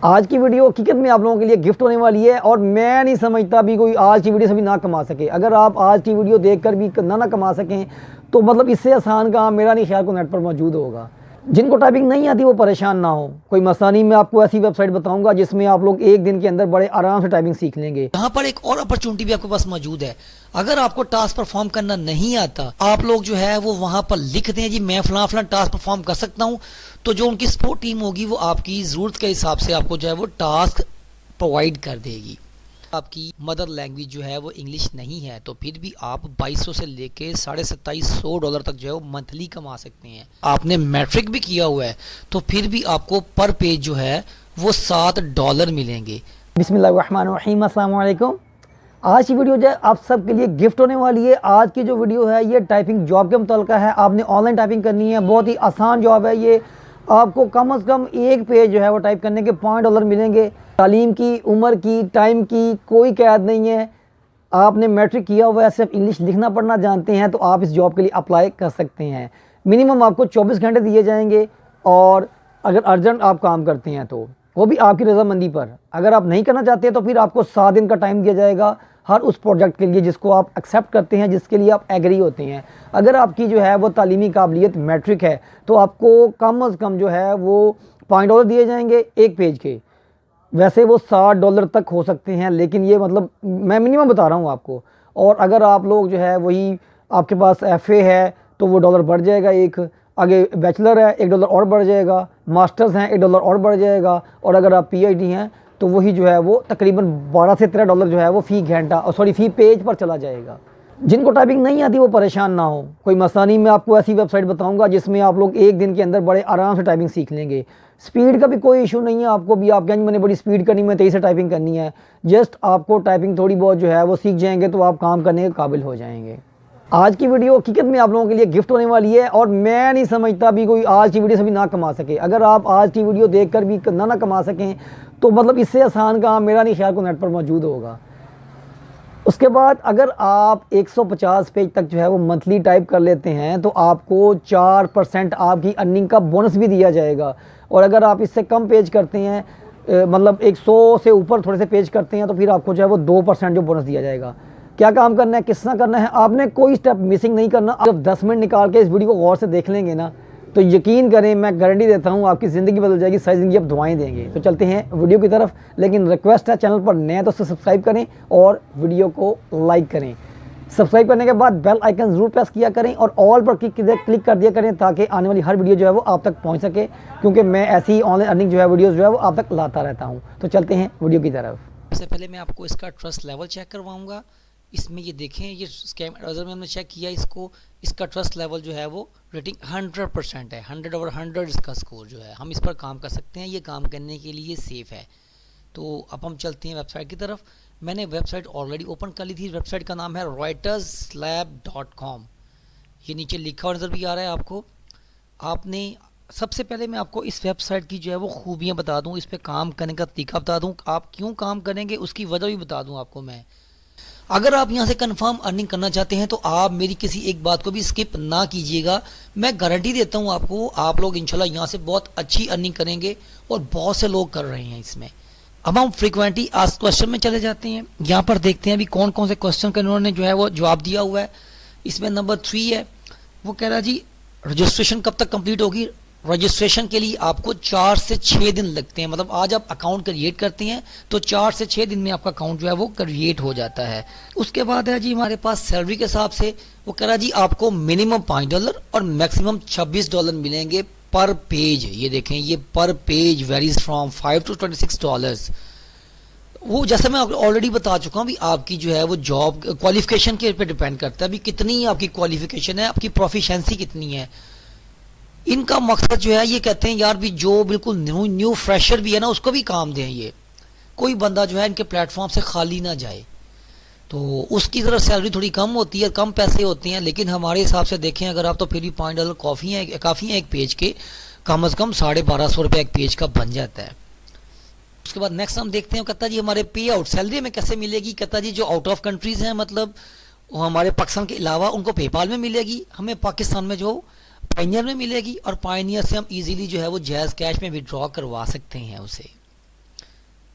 आज की वीडियो हकीकत में आप लोगों के लिए गिफ्ट होने वाली है और मैं नहीं समझता भी कोई आज की वीडियो से भी ना कमा सके। अगर आप आज की वीडियो देखकर भी ना कमा सकें तो मतलब इससे आसान काम मेरा नहीं ख्याल को नेट पर मौजूद होगा। जिनको टाइपिंग नहीं आती वो परेशान ना हो, कोई मसला नहीं। मैं आपको ऐसी वेबसाइट बताऊंगा जिसमें आप लोग एक दिन के अंदर बड़े आराम से टाइपिंग सीख लेंगे। यहाँ पर एक और अपॉर्चुनिटी भी आपके पास मौजूद है। अगर आपको टास्क परफॉर्म करना नहीं आता, आप लोग जो है वो वहां पर लिख दें जी मैं फलां फलां टास्क परफॉर्म कर सकता हूं, तो जो उनकी सपोर्ट टीम होगी वो आपकी जरूरत के हिसाब से आपको जो है वो टास्क प्रोवाइड कर देगी। आपकी मदर लैंग्वेज जो है वो इंग्लिश नहीं है तो फिर भी आप 2200 से लेके $2700 तक जो है वो मंथली कमा सकते हैं। आपने मैट्रिक भी किया हुआ है तो फिर भी आपको पर पेज जो है वो $7 मिलेंगे। बिस्मिल्लाहिर्रहमानिर्रहीम, अस्सलाम वालेकुम। आज की वीडियो जो है आप सबके लिए गिफ्ट होने वाली है। आज की जो वीडियो है ये टाइपिंग जॉब के मुताल्लिक है। आपने ऑनलाइन टाइपिंग करनी है, बहुत ही आसान जॉब है ये। आपको कम से कम एक पेज जो है वो टाइप करने के $5 मिलेंगे। तालीम की, उम्र की, टाइम की कोई कैद नहीं है। आपने मैट्रिक किया हुआ है, सिर्फ इंग्लिश लिखना पढ़ना जानते हैं तो आप इस जॉब के लिए अप्लाई कर सकते हैं। मिनिमम आपको 24 घंटे दिए जाएंगे और अगर अर्जेंट आप काम करते हैं तो वो भी आपकी रजामंदी पर। अगर आप नहीं करना चाहते तो फिर आपको 7 दिन का टाइम दिया जाएगा हर उस प्रोजेक्ट के लिए जिसको आप एक्सेप्ट करते हैं, जिसके लिए आप एग्री होते हैं। अगर आपकी जो है वो तालीमी काबिलियत मैट्रिक है तो आपको कम से कम जो है वो $5 दिए जाएंगे एक पेज के। वैसे वो $60 तक हो सकते हैं, लेकिन ये मतलब मैं मिनिमम बता रहा हूँ आपको। और अगर आप लोग जो है वही आपके पास FA है तो वो डॉलर बढ़ जाएगा एक। आगे बैचलर है $1 और बढ़ जाएगा, मास्टर्स हैं $1 और बढ़ जाएगा, और अगर आप PhD हैं तो वही जो है वो तकरीबन $12 से $13 जो है वो फ़ी घंटा और फ़ी पेज पर चला जाएगा। जिनको टाइपिंग नहीं आती वो परेशान ना हो, कोई मसला नहीं। मैं आपको ऐसी वेबसाइट बताऊंगा जिसमें आप लोग एक दिन के अंदर बड़े आराम से टाइपिंग सीख लेंगे। स्पीड का भी कोई इशू नहीं है आपको भी, आप कहेंगे मैंने बड़ी स्पीड करनी, मैं तेज़ी से टाइपिंग करनी है। जस्ट आपको टाइपिंग थोड़ी बहुत जो है वो सीख जाएंगे तो आप काम करने के काबिल हो जाएंगे। आज की वीडियो हकीकत में आप लोगों के लिए गिफ्ट होने वाली है और मैं नहीं समझता भी कोई आज की वीडियो से भी ना कमा सके। अगर आप आज की वीडियो देखकर भी ना कमा सकें तो मतलब इससे आसान काम मेरा नहीं ख्याल को नेट पर मौजूद होगा। उसके बाद अगर आप 150 पेज तक जो है वो मंथली टाइप कर लेते हैं तो आपको 4% आपकी अर्निंग का बोनस भी दिया जाएगा। और अगर आप इससे कम पेज करते हैं, मतलब 100 से ऊपर थोड़े से पेज करते हैं तो फिर आपको जो है वो 2% जो बोनस दिया जाएगा। क्या काम करना है, किस तरह करना है, आपने कोई स्टेप मिसिंग नहीं करना। जब 10 मिनट निकाल के इस वीडियो को गौर से देख लेंगे ना तो यकीन करें मैं गारंटी देता हूँ आपकी ज़िंदगी बदल जाएगी, सारी ज़िंदगी आप दुआएं देंगे। तो चलते हैं वीडियो की तरफ, लेकिन रिक्वेस्ट है चैनल पर नए तो सब्सक्राइब करें और वीडियो को लाइक करें। सब्सक्राइब करने के बाद बेल आइकन ज़रूर प्रेस किया करें और ऑल पर क्लिक कर दिया करें ताकि आने वाली हर वीडियो जो है वो आप तक पहुँच सके, क्योंकि मैं ऐसी ऑनलाइन अर्निंग जो है वीडियोज़ जो है वो आप तक लाता रहता हूँ। तो चलते हैं वीडियो की तरफ। सबसे पहले मैं आपको इसका ट्रस्ट लेवल चेक करवाऊंगा। इसमें ये देखें, ये स्कैम में हमने चेक किया इसको, इसका ट्रस्ट लेवल जो है वो रेटिंग 100% है। 100/100 इसका स्कोर जो है, हम इस पर काम कर सकते हैं। ये काम करने के लिए सेफ़ है। तो अब हम चलते हैं वेबसाइट की तरफ। मैंने वेबसाइट ऑलरेडी ओपन कर ली थी। वेबसाइट का नाम है reuterslab.com। ये नीचे लिखा हुआ नज़र भी आ रहा है आपको। आपने सबसे पहले मैं आपको इस वेबसाइट की जो है वो खूबियाँ बता दूँ, इस पर काम करने का तरीका बता दूँ, आप क्यों काम करेंगे उसकी वजह भी बता दूँ आपको मैं। अगर आप यहाँ से कंफर्म अर्निंग करना चाहते हैं तो आप मेरी किसी एक बात को भी स्किप ना कीजिएगा। मैं गारंटी देता हूँ आपको, आप लोग इंशाल्लाह यहाँ से बहुत अच्छी अर्निंग करेंगे और बहुत से लोग कर रहे हैं इसमें। अब हम फ्रीक्वेंटली आस्क्ड क्वेश्चन में चले जाते हैं। यहाँ पर देखते हैं अभी कौन कौन से क्वेश्चन का इन्होंने जो है वो जवाब दिया हुआ है। इसमें नंबर 3 है, वो कह रहा है जी रजिस्ट्रेशन कब तक कंप्लीट होगी। रजिस्ट्रेशन के लिए आपको 4 से 6 दिन लगते हैं। मतलब आज आप अकाउंट क्रिएट करते हैं तो 4 से 6 दिन में आपका अकाउंट जो है वो क्रिएट हो जाता है। उसके बाद है जी हमारे पास सैलरी के हिसाब से, वो कह रहा है जी आपको मिनिमम $5 और मैक्सिमम $26 मिलेंगे पर पेज। ये देखें, ये पर पेज वेरीज फ्रॉम $5 to $26। वो जैसे मैं ऑलरेडी बता चुका हूँ, आपकी जो है वो जॉब क्वालिफिकेशन के पे डिपेंड करता है। अभी कितनी आपकी क्वालिफिकेशन है, आपकी प्रोफिशिएंसी कितनी है। इनका मकसद जो है, ये कहते हैं यार भी जो बिल्कुल न्यू फ्रेशर भी है ना उसको भी काम दें। ये कोई बंदा जो है इनके प्लेटफॉर्म से खाली ना जाए। तो उसकी तरफ सैलरी थोड़ी कम होती है, कम पैसे होते हैं, लेकिन हमारे हिसाब से देखें अगर आप तो फिर भी $5 काफ़ी है एक पेज के, कम से कम ₹1250 एक पेज का बन जाता है। उसके बाद नेक्स्ट हम देखते हैं, कहता जी हमारे पे आउट सैलरी में कैसे मिलेगी। कहता जी जो आउट ऑफ कंट्रीज़ हैं, मतलब हमारे पाकिस्तान के अलावा, उनको पेपाल में मिलेगी। हमें पाकिस्तान में जो पायनियर में मिलेगी और पायनियर से हम इजीली जो है वो जैज़ कैश में विड्रॉ करवा सकते हैं उसे।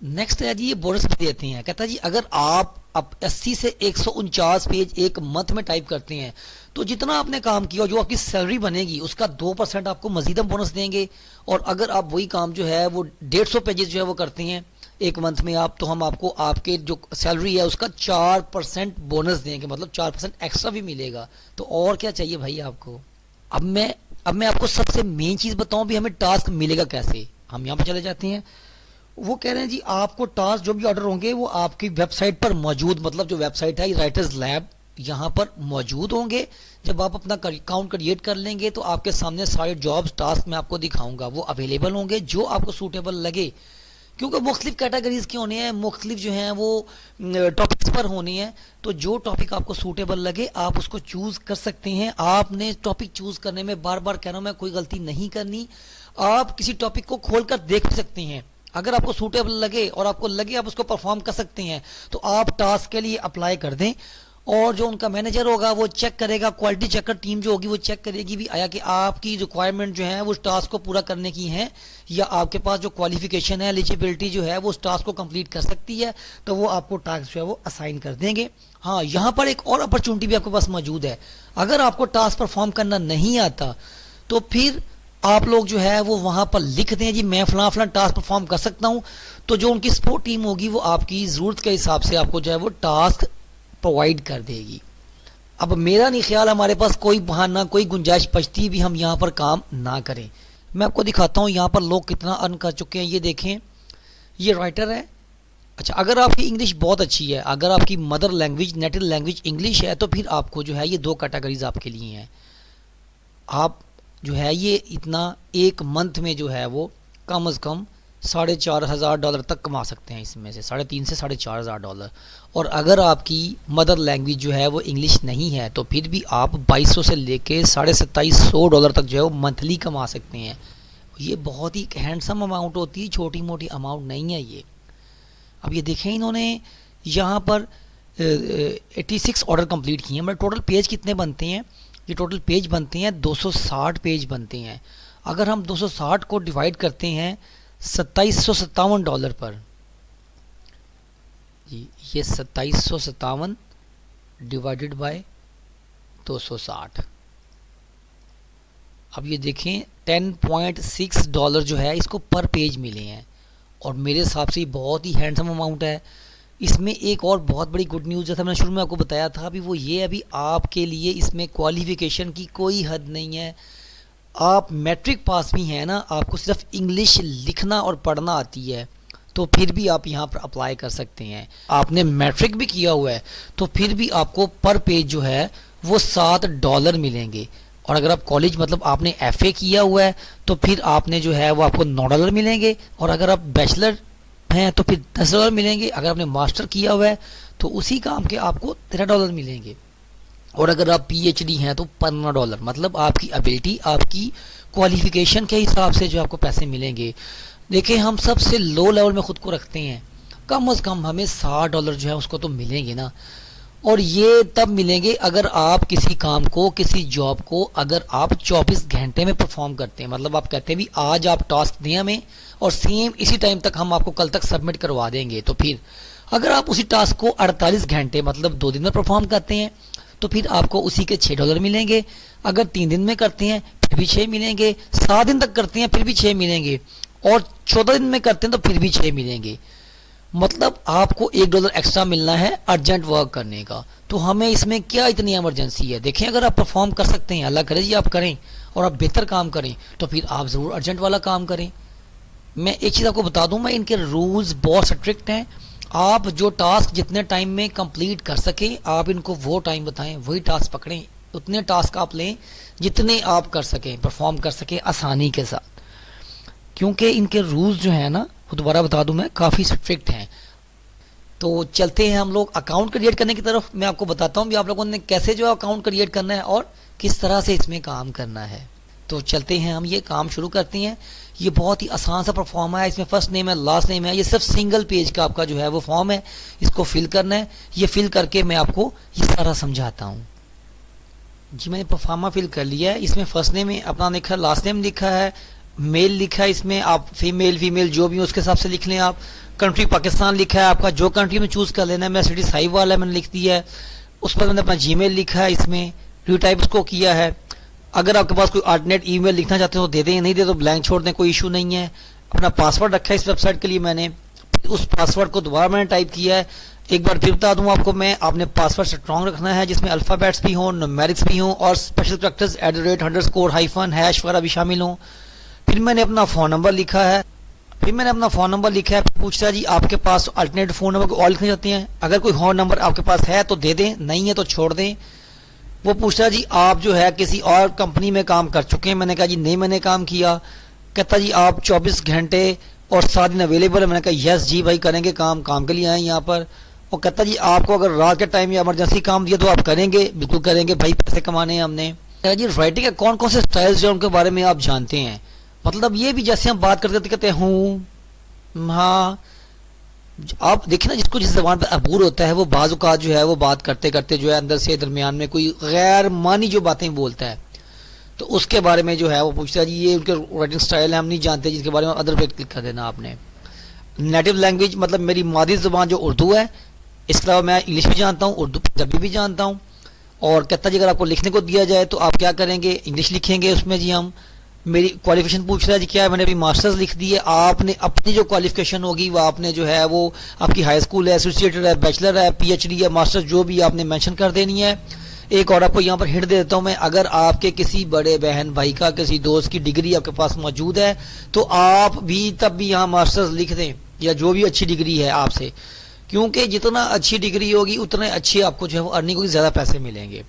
नेक्स्ट है जी, ये बोनस भी देते हैं। कहता है जी अगर आप अब 80 से 149 पेज एक मंथ में टाइप करते हैं तो जितना आपने काम किया जो आपकी सैलरी बनेगी उसका 2% आपको मजीदा बोनस देंगे। और अगर आप वही काम जो है वो 150 पेजेस जो है वो करते हैं एक मंथ में आप, तो हम आपको आपके जो सैलरी है उसका 4% बोनस देंगे, मतलब 4% एक्स्ट्रा भी मिलेगा। तो और क्या चाहिए भाई आपको। अब मैं अब मैं आपको सबसे मेन चीज़ बताऊं भी हमें टास्क मिलेगा कैसे। हम यहाँ पे चले जाते हैं। वो कह रहे हैं जी आपको टास्क जो भी ऑर्डर होंगे वो आपकी वेबसाइट पर मौजूद, मतलब जो वेबसाइट है राइटर्स लैब यहाँ पर मौजूद होंगे। जब आप अपना अकाउंट क्रिएट कर लेंगे तो आपके सामने सारे जॉब्स टास्क मैं आपको दिखाऊंगा, वो अवेलेबल होंगे जो आपको सूटेबल लगे। क्योंकि मुख्तलिफ कैटेगरीज के होने हैं, मुख्तलिफ जो हैं वो टॉपिक्स पर होने हैं। तो जो टॉपिक आपको सूटेबल लगे आप उसको चूज़ कर सकते हैं। आपने टॉपिक चूज़ करने में बार बार कह रहा हूँ मैं, कोई गलती नहीं करनी। आप किसी टॉपिक को खोल कर देख सकते हैं, अगर आपको सूटेबल लगे और आपको लगे आप उसको परफॉर्म कर सकते हैं तो आप टास्क के लिए अप्लाई कर दें। और जो उनका मैनेजर होगा वो चेक करेगा, क्वालिटी चेकर टीम जो होगी वो चेक करेगी भी आया कि आपकी रिक्वायरमेंट जो है वो उस टास्क को पूरा करने की है, या आपके पास जो क्वालिफिकेशन है एलिजिबिलिटी जो है वो उस टास्क को कंप्लीट कर सकती है, तो वो आपको टास्क जो है वो असाइन कर देंगे। हाँ, यहाँ पर एक और अपॉर्चुनिटी भी आपके पास मौजूद है। अगर आपको टास्क परफॉर्म करना नहीं आता तो फिर आप लोग जो है वो वहां पर लिख दें जी मैं फलां फलां टास्क परफॉर्म कर सकता हूं, तो जो उनकी सपोर्ट टीम होगी वो आपकी ज़रूरत के हिसाब से आपको जो है वो टास्क प्रोवाइड कर देगी। अब मेरा नहीं ख्याल हमारे पास कोई बहाना कोई गुंजाइश बचती भी हम यहाँ पर काम ना करें। मैं आपको दिखाता हूँ यहाँ पर लोग कितना अर्न कर चुके हैं। ये देखें, ये राइटर है। अच्छा, अगर आपकी इंग्लिश बहुत अच्छी है, अगर आपकी mother language native language English है तो फिर आपको जो है ये दो कैटेगरीज आपके लिए हैं। आप जो है ये इतना एक मंथ में जो है वो कम से कम $4,500 तक कमा सकते हैं, इसमें से 3,500 से $4,500। और अगर आपकी मदर लैंग्वेज जो है वो इंग्लिश नहीं है तो फिर भी आप 2,200 से लेके $2,700 तक जो है वो मंथली कमा सकते हैं। ये बहुत ही हैंडसम अमाउंट होती है, छोटी मोटी अमाउंट नहीं है ये। अब ये देखें, इन्होंने यहाँ पर 86 ऑर्डर कंप्लीट किए हैं। मतलब टोटल पेज कितने बनते हैं, ये टोटल पेज बनते हैं 260 पेज बनते हैं। अगर हम 260 को डिवाइड करते हैं $2,757 पर, जी ये 2,757 डिवाइडेड बाय 260। अब ये देखें $10.6 जो है इसको पर पेज मिले हैं, और मेरे हिसाब से ये बहुत ही हैंडसम अमाउंट है। इसमें एक और बहुत बड़ी गुड न्यूज़ जैसा मैंने शुरू में आपको बताया था अभी, वो ये अभी आपके लिए इसमें क्वालिफ़िकेशन की कोई हद नहीं है। आप मैट्रिक पास भी हैं ना, आपको सिर्फ इंग्लिश लिखना और पढ़ना आती है तो फिर भी आप यहाँ पर अप्लाई कर सकते हैं। आपने मैट्रिक भी किया हुआ है तो फिर भी आपको पर पेज जो है वो $7 मिलेंगे। और अगर आप कॉलेज मतलब आपने FA किया हुआ है तो फिर आपने जो है वो आपको $9 मिलेंगे। और अगर आप बैचलर हैं तो फिर $10 मिलेंगे। अगर आपने मास्टर किया हुआ है तो उसी काम के आपको $13 मिलेंगे। और अगर आप PhD हैं तो $15। मतलब आपकी एबिलिटी आपकी क्वालिफिकेशन के हिसाब से जो आपको पैसे मिलेंगे। देखिए, हम सबसे लो लेवल में ख़ुद को रखते हैं, कम से कम हमें $60 जो है उसको तो मिलेंगे ना। और ये तब मिलेंगे अगर आप किसी काम को किसी जॉब को अगर आप 24 घंटे में परफॉर्म करते हैं। मतलब आप कहते हैं भी आज आप टास्क दें हमें और सेम इसी टाइम तक हम आपको कल तक सबमिट करवा देंगे, तो फिर अगर आप उसी टास्क को 48 घंटे मतलब 2 दिन में परफॉर्म करते हैं तो फिर आपको उसी के $6 मिलेंगे। अगर 3 दिन में करते हैं फिर भी 6 मिलेंगे, 7 दिन तक करते हैं फिर भी 6 मिलेंगे, और 14 दिन में करते हैं तो फिर भी 6 मिलेंगे। मतलब आपको $1 एक्स्ट्रा मिलना है अर्जेंट वर्क करने का। तो हमें इसमें क्या इतनी इमरजेंसी है। देखें, अगर आप परफॉर्म कर सकते हैं, अल्लाह करे जी आप करें और आप बेहतर काम करें तो फिर आप ज़रूर अर्जेंट वाला काम करें। मैं एक चीज़ आपको बता दूं, मैं इनके रूल्स बहुत स्ट्रिक्ट हैं। आप जो टास्क जितने टाइम में कंप्लीट कर सकें आप इनको वो टाइम बताएं, वही टास्क पकड़ें, उतने टास्क आप लें जितने आप कर सकें, परफॉर्म कर सकें आसानी के साथ। क्योंकि इनके रूल्स जो है ना, वो दोबारा बता दूं मैं, काफ़ी स्ट्रिक्ट हैं। तो चलते हैं हम लोग अकाउंट क्रिएट करने की तरफ। मैं आपको बताता हूँ भी आप लोगों ने कैसे जो अकाउंट क्रिएट करना है और किस तरह से इसमें काम करना है। तो चलते हैं, हम ये काम शुरू करते हैं। ये बहुत ही आसान सा फॉर्म है, इसमें फर्स्ट नेम है लास्ट नेम है, ये सिर्फ सिंगल पेज का आपका जो है वो फॉर्म है, इसको फिल करना है। ये फिल करके मैं आपको ये सारा समझाता हूँ। जी मैंने परफॉर्मा फिल कर लिया है। इसमें फर्स्ट नेम अपना लिखा है, लास्ट नेम लिखा है, मेल लिखा है इसमें, आप फीमेल फीमेल जो भी हो उसके हिसाब से लिख लें। आप कंट्री पाकिस्तान लिखा है, आपका जो कंट्री में चूज़ कर लेना है। मैं सिटी साहिब वाला मैंने लिख दिया है, उस पर मैंने अपना जीमेल लिखा है, इसमें रीटाइप उसको किया है। अगर आपके पास कोई अल्टरनेट ईमेल लिखना चाहते हो तो दे दें, नहीं दे तो ब्लैंक छोड़ दें, कोई इशू नहीं है। अपना पासवर्ड रखा है इस वेबसाइट के लिए मैंने, उस पासवर्ड को दोबारा मैंने टाइप किया है। एक बार फिर बता दूं आपको मैं, आपने पासवर्ड स्ट्रॉन्ग रखना है जिसमें अल्फ़ाबेट्स भी हों, न्यूमेरिक्स भी हों और स्पेशल कैरेक्टर्स @ हाइफन हैश वगैरह भी शामिल हों। फिर मैंने अपना फ़ोन नंबर लिखा है, पूछता है जी आपके पास अल्टरनेट फ़ोन नंबर को और लिखना चाहते हैं, अगर कोई और नंबर आपके पास है तो दे दें, नहीं है तो छोड़ दें। वो पूछता है जी आप जो है किसी और कंपनी में काम कर चुके हैं, मैंने कहा जी नहीं मैंने काम किया। कहता जी आप 24 घंटे और 7 दिन अवेलेबल है, मैंने कहा यस जी भाई करेंगे, काम के लिए आए यहाँ पर। और कहता जी आपको अगर रात के टाइम या इमरजेंसी काम दिया तो आप करेंगे, बिल्कुल करेंगे भाई, पैसे कमाने हैं हमने। कहता जी राइटिंग के कौन कौन से स्टाइल्स जो उनके बारे में आप जानते हैं, मतलब ये भी जैसे हम बात करते कहते हैं हूँ, हाँ। आप देखिए ना, जिसको जिस जबान पर अबूर होता है वो बाज़ औक़ात जो है वो बात करते करते जो है अंदर से दरमियान में कोई गैर मानी जो बातें बोलता है, तो उसके बारे में जो है वो पूछता है जी ये उनके राइटिंग स्टाइल है, हम नहीं जानते जिसके बारे में अदर पे क्लिक कर देना आपने। नेटिव लैंग्वेज मतलब मेरी मादी ज़बान जो उर्दू है, इसके अलावा मैं इंग्लिश भी जानता हूँ, उर्दू पंजाबी भी जानता हूँ। और कहता जी अगर आपको लिखने को दिया जाए तो आप क्या करेंगे, इंग्लिश लिखेंगे उसमें जी हम। मेरी क्वालिफिकेशन पूछ रहा है जी क्या है, मैंने अभी मास्टर्स लिख दी है। आपने अपनी जो क्वालिफिकेशन होगी वो आपने जो है वो आपकी हाई स्कूल है, एसोसिएटेड है, बैचलर है, पीएचडी है, मास्टर्स जो भी आपने मेंशन कर देनी है। एक और आपको यहाँ पर हिंट दे देता हूँ मैं, अगर आपके किसी बड़े बहन भाई का किसी दोस्त की डिग्री आपके पास मौजूद है तो आप भी तब भी यहाँ मास्टर्स लिख दें या जो भी अच्छी डिग्री है आपसे, क्योंकि जितना अच्छी डिग्री होगी उतने अच्छे आपको जो है वो अर्निंग होगी, ज़्यादा पैसे मिलेंगे।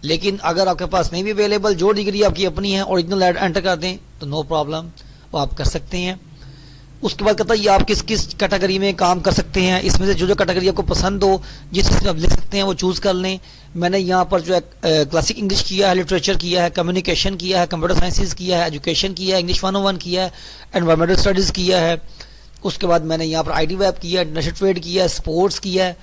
लेकिन अगर आपके पास नहीं भी अवेलेबल, जो डिग्री आपकी अपनी है ओरिजिनल एंटर कर दें तो नो प्रॉब्लम, वो आप कर सकते हैं। उसके बाद कहता है ये आप किस किस कैटेगरी में काम कर सकते हैं, इसमें से जो जो कैटेगरी आपको पसंद हो, जिस चीज़ में आप लिख सकते हैं वो चूज़ कर लें। मैंने यहाँ पर जो है क्लासिक इंग्लिश किया है, लिटरेचर किया है, कम्युनिकेशन किया है, कंप्यूटर साइंसेज किया है, एजुकेशन किया है, इंग्लिश 101 किया है, एनवायरमेंटल स्टडीज़ किया है। उसके बाद मैंने यहाँ पर IT वेब किया है, इंटरनेशनल ट्रेड किया है, स्पोर्ट्स किया है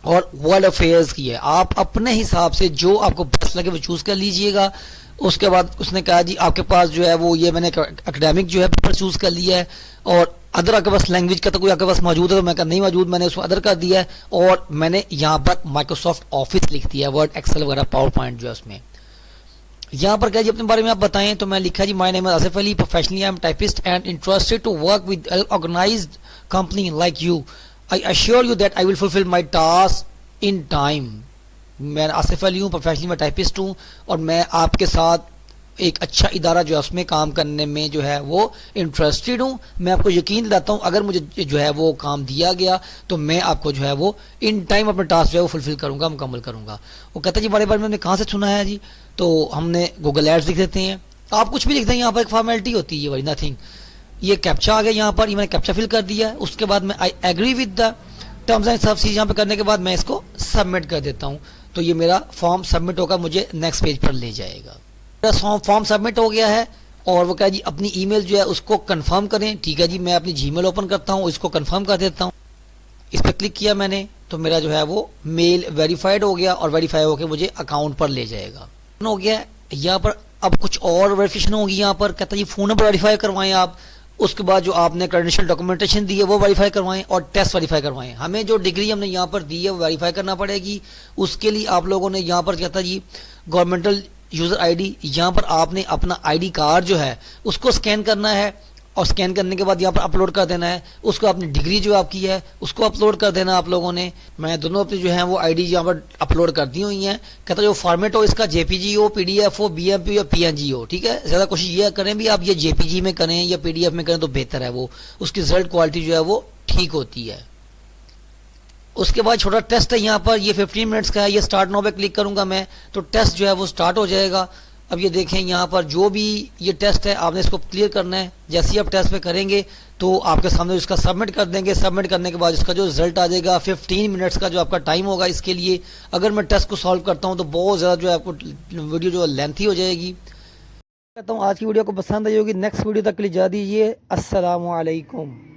और वर्ल्ड अफेयर्स की है। आप अपने हिसाब से जो आपको बेस्ट लगे वो चूज़ कर लीजिएगा। उसके बाद उसने कहा जी आपके पास जो है वो ये मैंने एकेडमिक जो है पेपर चूज़ कर लिया है, और अदर आपके पास लैंग्वेज का तो कोई आपके पास मौजूद है तो मैं कहा नहीं मौजूद, मैंने उसको अदर कर दिया है। और मैंने यहाँ पर माइक्रोसॉफ्ट ऑफिस लिख दिया है, वर्ड एक्सेल वगैरह पावर पॉइंट जो है उसमें। यहाँ पर क्या जी अपने बारे में आप बताएं, तो मैं लिखा जी my name is Asif Ali, professionally I am typist and interested to work with organised company like you. I assure you that I will fulfill my task in time। मैं आसिफ अली हूँ, प्रोफेशनली मैं टाइपिस्ट हूँ और मैं आपके साथ एक अच्छा इदारा जो है उसमें काम करने में जो है वो इंटरेस्टेड हूँ। मैं आपको यकीन दिलाता हूँ अगर मुझे जो है वो काम दिया गया तो मैं आपको जो है वो इन टाइम अपना टास्क जो है वो फुलफिल करूँगा, मुकम्मल करूँगा। वो कहता है जी हमारे बारे में हमने कहाँ से सुना है जी, तो हमने गूगल एड्स लिख देते हैं। आप कुछ भी लिख दें, यहाँ पर एक फॉर्मेलिटी होती है भाई, नथिंग। ये कैप्चा आ गया यहाँ पर, ये मैंने कैप्चा फिल कर दिया है। उसके बाद मैं I agree with the terms and subsidies यहाँ पे करने के बाद मैं इसको सबमिट कर देता हूँ, तो ये मेरा फॉर्म सबमिट होकर मुझे नेक्स्ट पेज पर ले जाएगा। मेरा फॉर्म सबमिट हो गया है और वो कहा जी अपनी ईमेल जो है उसको कंफर्म करें। ठीक है जी, मैं अपनी जीमेल ओपन करता हूँ, इसको कंफर्म कर देता हूँ। इस पर क्लिक किया मैंने तो मेरा जो है वो मेल वेरीफाइड हो गया और वेरीफाई होकर मुझे अकाउंट पर ले जाएगा। हो गया यहाँ पर, अब कुछ और वेरिफिकेशन होगी। यहाँ पर कहता है जी फ़ोन नंबर वेरीफाई करवाएं आप, उसके बाद जो आपने क्रेडेंशियल डॉक्यूमेंटेशन दी है वो वेरीफाई करवाएं और टेस्ट वेरीफाई करवाएं। हमें जो डिग्री हमने यहाँ पर दी है वो वेरीफाई करना पड़ेगी। उसके लिए आप लोगों ने यहाँ पर क्या था जी गवर्नमेंटल यूज़र आईडी, यहाँ पर आपने अपना आईडी कार्ड जो है उसको स्कैन करना है और स्कैन करने के बाद यहाँ पर अपलोड कर देना है। उसको अपनी डिग्री जो आपकी है उसको अपलोड कर देना आप लोगों ने। मैं दोनों अपनी जो है वो आईडी यहाँ पर अपलोड कर दी हुई हैं। कहता जो फॉर्मेट हो इसका जेपीजी हो, पीडीएफ हो, बीएमपी या पीएनजी हो। ठीक है, ज़्यादा कोशिश ये करें भी आप ये जेपीजी में करें या पीडीएफ में करें तो बेहतर है, वो उसकी रिजल्ट क्वालिटी जो है वो ठीक होती है। उसके बाद छोटा टेस्ट है यहाँ पर, ये 15 मिनट्स का है। ये स्टार्ट नाउ पे क्लिक करूँगा मैं तो टेस्ट जो है वो स्टार्ट हो जाएगा। अब ये देखें यहाँ पर जो भी ये टेस्ट है आपने इसको क्लियर करना है। जैसे ही आप टेस्ट पे करेंगे तो आपके सामने इसका सबमिट कर देंगे। सबमिट करने के बाद इसका जो रिजल्ट आ जाएगा 15 मिनट्स का जो आपका टाइम होगा इसके लिए। अगर मैं टेस्ट को सॉल्व करता हूँ तो बहुत ज़्यादा जो है आपको वीडियो जो लेंथी हो जाएगी। कहता हूँ आज की वीडियो को पसंद आई होगी। नेक्स्ट वीडियो तक के लिए जा दीजिए। अस्सलामु अलैकुम।